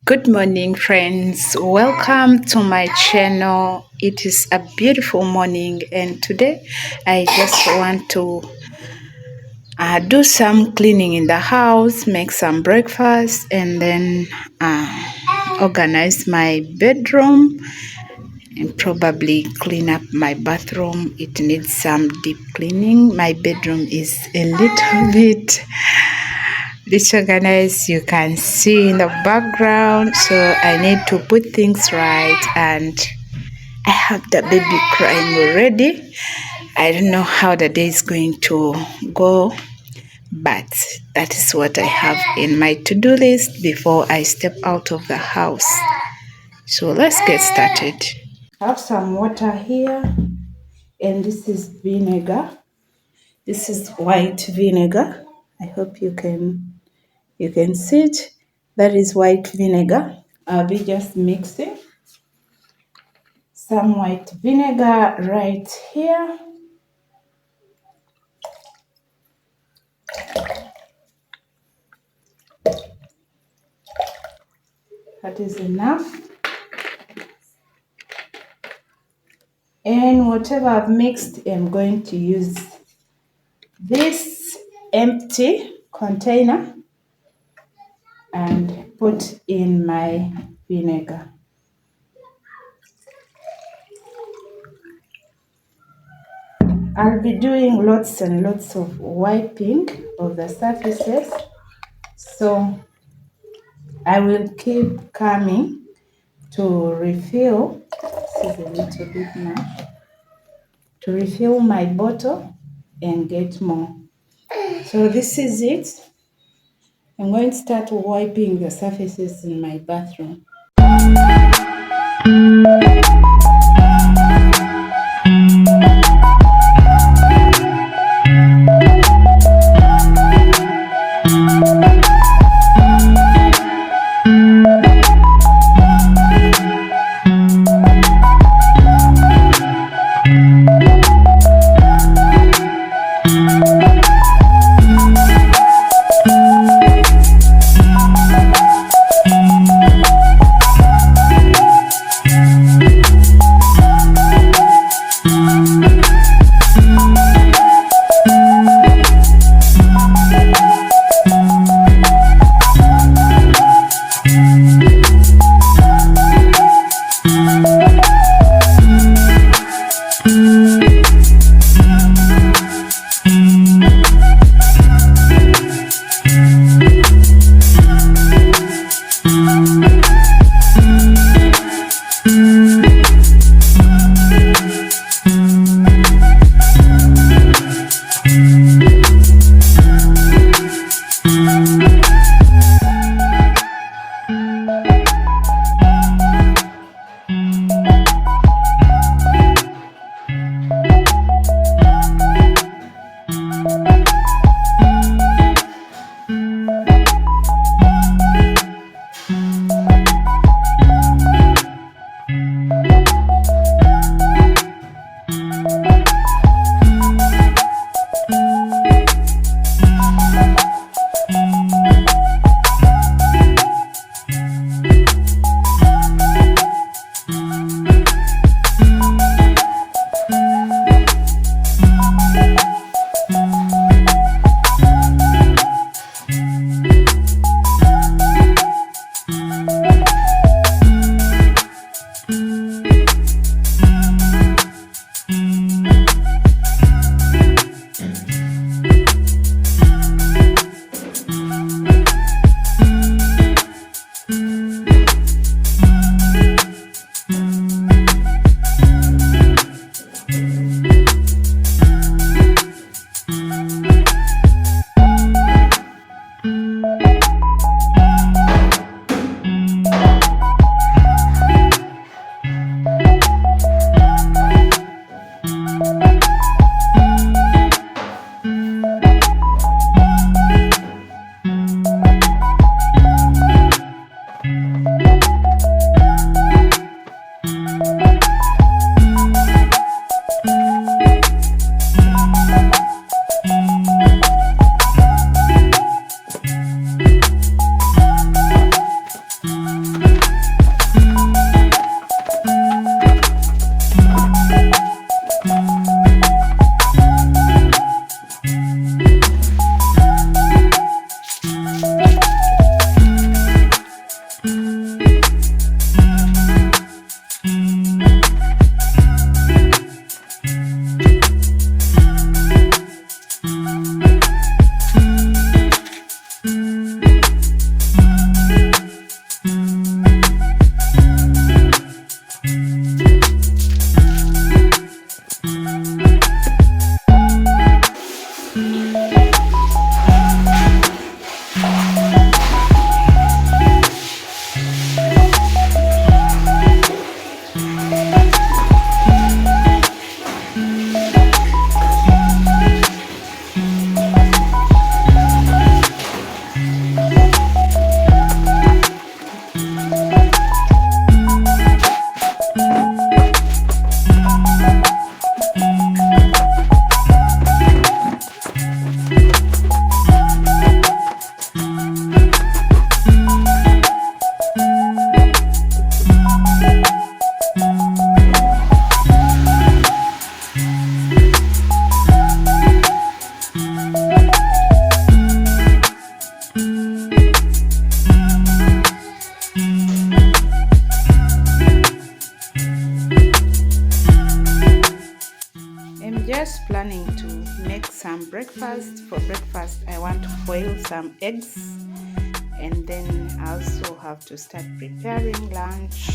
Good morning, friends. Welcome to my channel. It is a beautiful morning, and today I just want to do some cleaning in the house, make some breakfast, and then organize my bedroom and probably clean up my bathroom. It needs some deep cleaning. My bedroom is a little bit disorganized, you can see in the background, so I need to put things right. And I have the baby crying already. I don't know how the day is going to go, but that is what I have in my to-do list before I step out of the house. So let's get started. I have some water here, and this is vinegar. This is white vinegar. I hope you can see it. That is white vinegar. I'll be just mixing some white vinegar right here. That is enough. And whatever I've mixed, I'm going to use this empty container and put in my vinegar. I'll be doing lots and lots of wiping of the surfaces, so I will keep coming to refill. This is a little bit now. To refill my bottle and get more. So this is it. I'm going to start wiping the surfaces in my bathroom. Just planning to make some breakfast. For breakfast, I want to boil some eggs, and then I also have to start preparing lunch.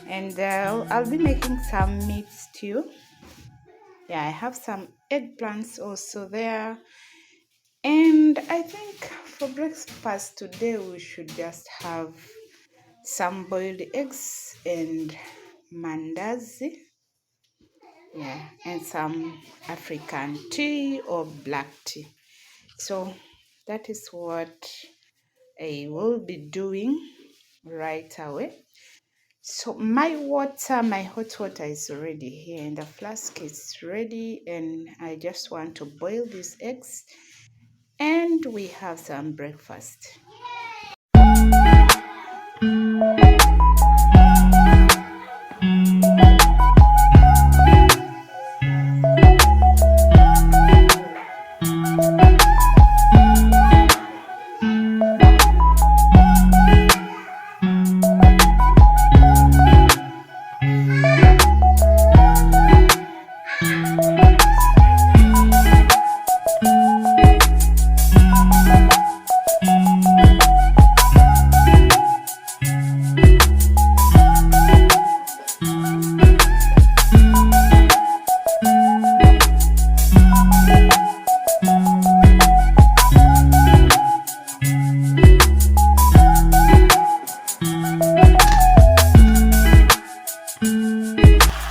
And I'll be making some meat stew. Yeah, I have some eggplants also there. And I think for breakfast today we should just have some boiled eggs and mandazi. Yeah, and some African tea or black tea. So that is what I will be doing right away. So my water, my hot water is already here, and the flask is ready, and I just want to boil these eggs and we have some breakfast.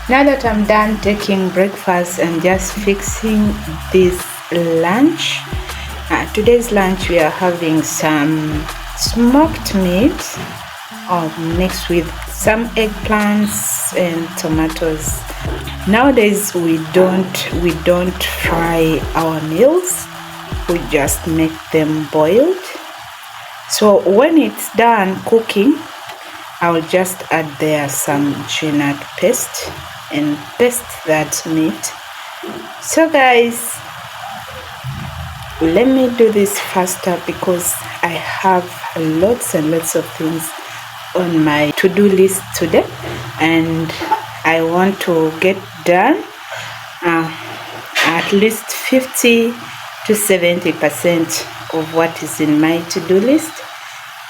Now that I'm done taking breakfast and just fixing this lunch, today's lunch we are having some smoked meat mixed with some eggplants and tomatoes. Nowadays we don't fry our meals, we just make them boiled. So when it's done cooking, I'll just add there some peanut paste and paste that meat. So guys, let me do this faster because I have lots and lots of things on my to-do list today, and I want to get done at least 50 to 70% of what is in my to-do list.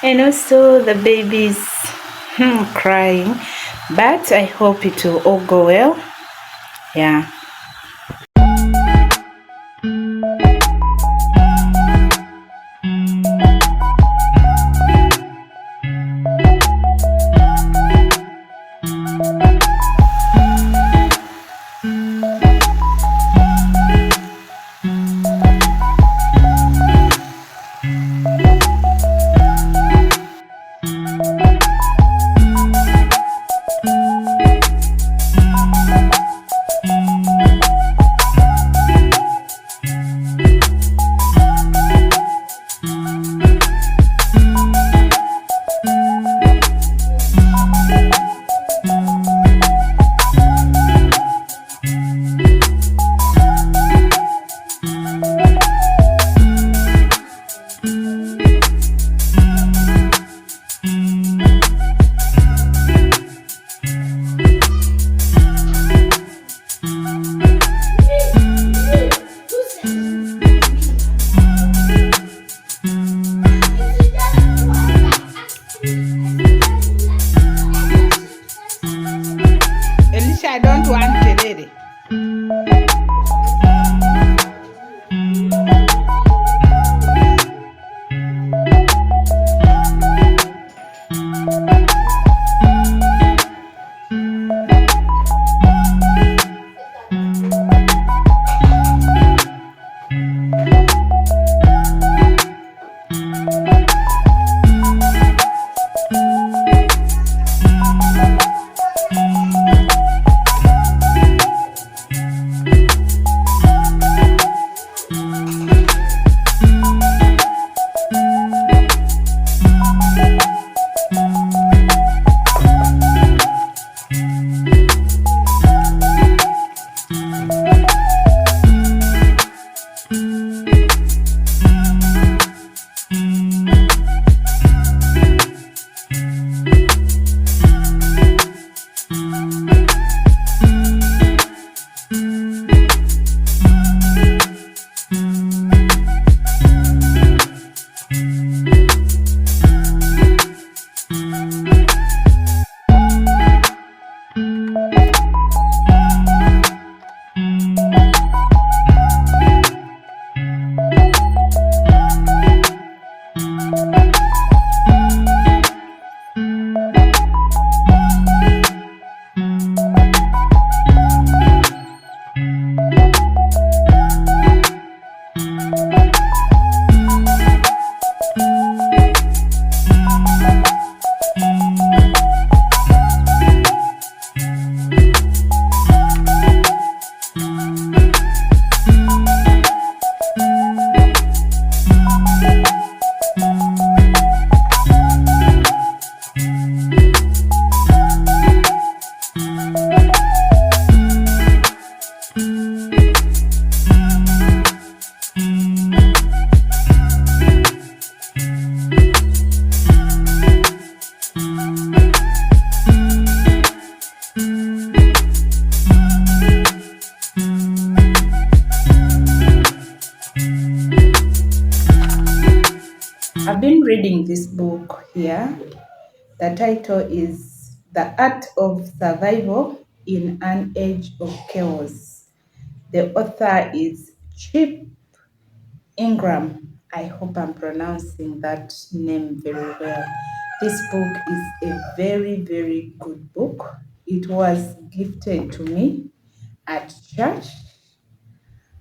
And also the babies crying, but I hope it will all go well. Yeah. I don't want kelele. I've been reading this book here. The title is The Art of Survival in an Age of Chaos. The author is Chip Ingram. I hope I'm pronouncing that name very well. This book is a very, very good book. It was gifted to me at church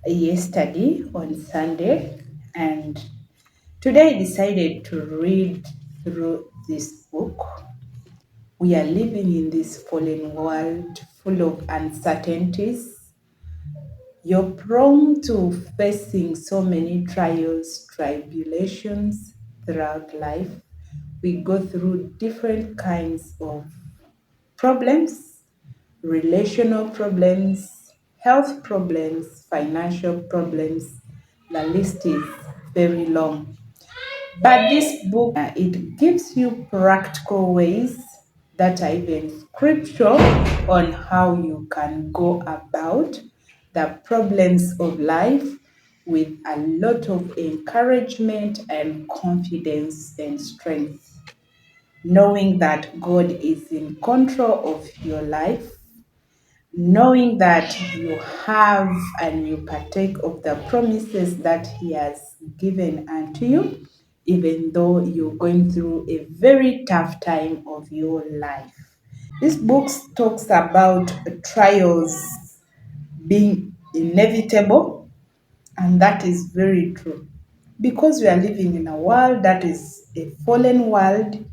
yesterday on Sunday, and today I decided to read through this book. We are living in this fallen world full of uncertainties. You're prone to facing so many trials, tribulations throughout life. We go through different kinds of problems, relational problems, health problems, financial problems. The list is very long. But this book, it gives you practical ways that are even scripture on how you can go about the problems of life with a lot of encouragement and confidence and strength, knowing that God is in control of your life, knowing that you have and you partake of the promises that He has given unto you, even though you're going through a very tough time of your life. This book talks about trials being inevitable, and that is very true. Because we are living in a world that is a fallen world,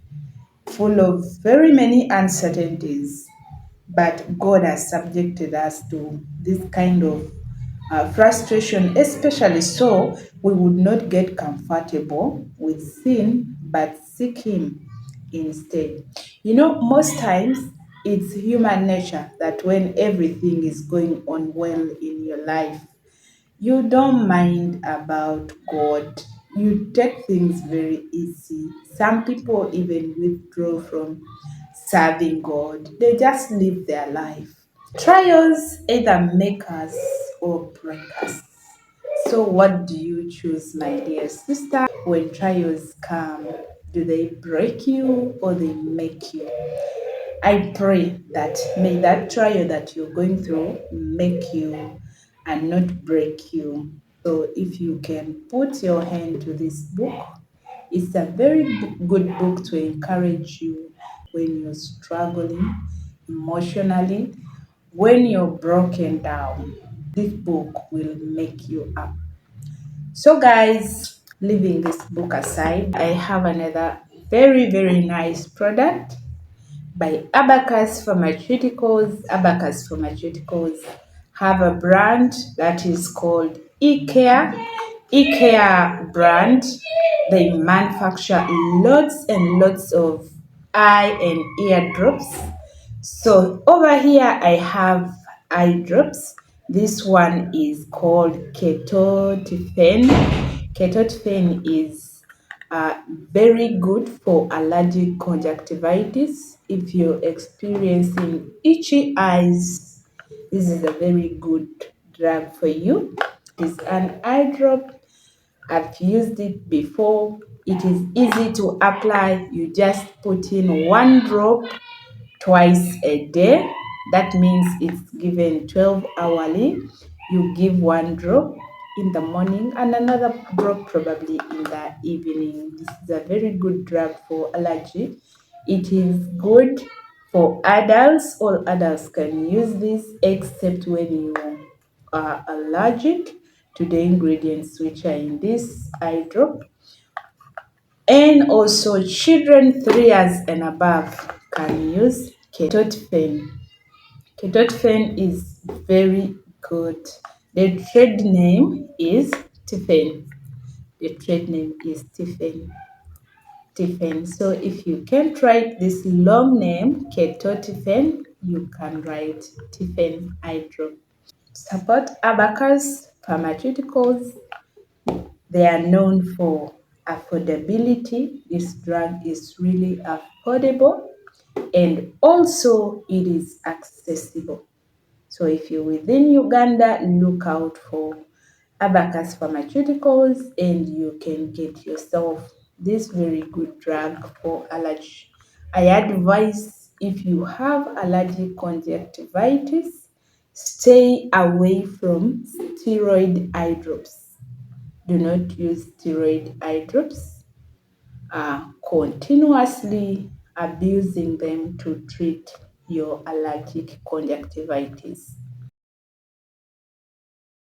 full of very many uncertainties, but God has subjected us to this kind of frustration, especially so we would not get comfortable with sin but seek Him instead. You know, most times it's human nature that when everything is going on well in your life, you don't mind about God. You take things very easy. Some people even withdraw from serving God. They just live their life. Trials either make us or break us. So, what do you choose, my dear sister? When trials come, do they break you or they make you? I pray that may that trial that you're going through make you and not break you. So if you can put your hand to this book, it's a very good book to encourage you when you're struggling emotionally, when you're broken down. This book will make you up. So, guys, leaving this book aside, I have another very nice product by Abacus Pharmaceuticals. Abacus Pharmaceuticals have a brand that is called eCare. eCare brand, they manufacture lots and lots of eye and ear drops. So over here I have eye drops. This one is called ketotifen. Ketotifen is very good for allergic conjunctivitis. If you're experiencing itchy eyes, this is a very good drug for you. It's an eye drop. I've used it before. It is easy to apply. You just put in one drop twice a day. That means it's given 12 hourly. You give one drop in the morning and another drop probably in the evening. This is a very good drug for allergy. It is good for adults. All adults can use this except when you are allergic to the ingredients which are in this eye drop. And also children 3 years and above can use ketotifen. Ketotifen is very good. The trade name is Tiffen. The trade name is Tiffen. Tiffen. So if you can't write this long name, ketotifen, you can write Tiffen eye drop. Support Abacus Pharmaceuticals. They are known for affordability. This drug is really affordable and also it is accessible. So if you're within Uganda, look out for Abacus Pharmaceuticals and you can get yourself this very good drug for allergy. I advise if you have allergic conjunctivitis, stay away from steroid eye drops. Do not use steroid eye drops. Continuously abusing them to treat your allergic conjunctivitis.